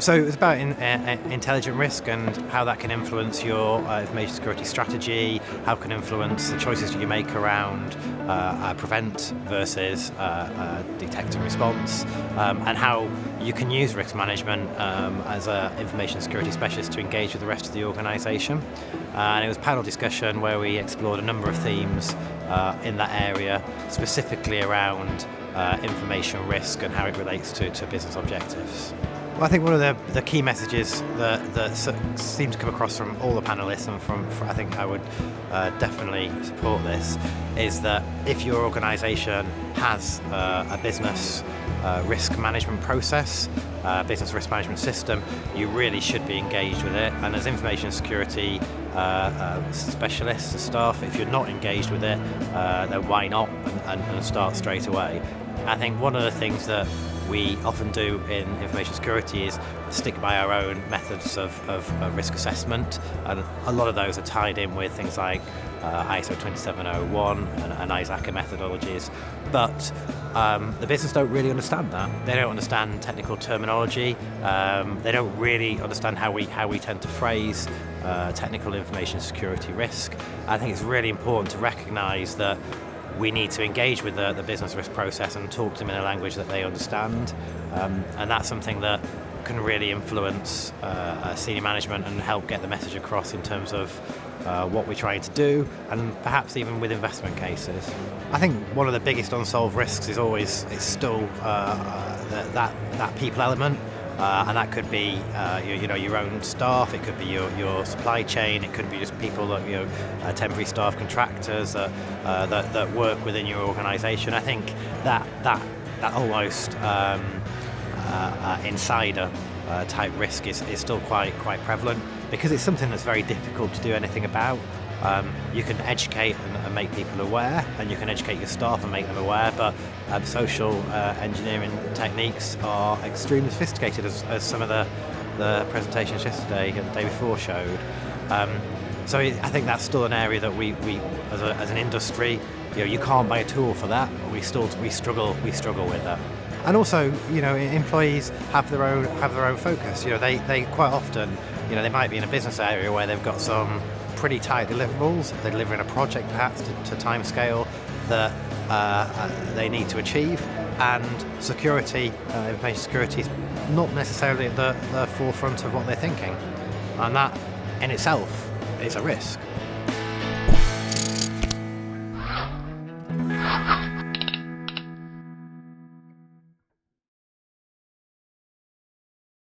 So it's about intelligent risk and how that can influence your information security strategy, how it can influence the choices that you make around prevent versus detect and response, and how you can use risk management as an information security specialist to engage with the rest of the organisation. And it was a panel discussion where we explored a number of themes in that area, specifically around information risk and how it relates to business objectives. Well, I think one of the key messages that seems to come across from all the panellists, and from I think I would definitely support this, is that if your organisation has a business risk management process, business risk management system, you really should be engaged with it. And as information security specialists and staff, if you're not engaged with it, then why not and start straight away. I think one of the things that we often do in information security is stick by our own methods of risk assessment, and a lot of those are tied in with things like ISO 27001 and ISACA methodologies, but the business don't really understand that. They don't understand technical terminology. They don't really understand how we tend to phrase technical information security risk. I think it's really important to recognise that we need to engage with the business risk process and talk to them in a language that they understand, and that's something that can really influence senior management and help get the message across in terms of what we're trying to do, and perhaps even with investment cases. I think one of the biggest unsolved risks is still that people element. And that could be, your own staff. It could be your supply chain. It could be just people that temporary staff, contractors that work within your organisation. I think that almost insider type risk is still quite prevalent, because it's something that's very difficult to do anything about. You can educate and make people aware, and you can educate your staff and make them aware, but social engineering techniques are extremely sophisticated, as some of the presentations yesterday and the day before showed. So I think that's still an area that we as an industry, you can't buy a tool for that. We struggle with that. And also, employees have their own focus. They quite often, they might be in a business area where they've got some pretty tight deliverables. They're delivering a project perhaps to time scale that they need to achieve, and security, information security, is not necessarily at the forefront of what they're thinking, and that in itself is a risk.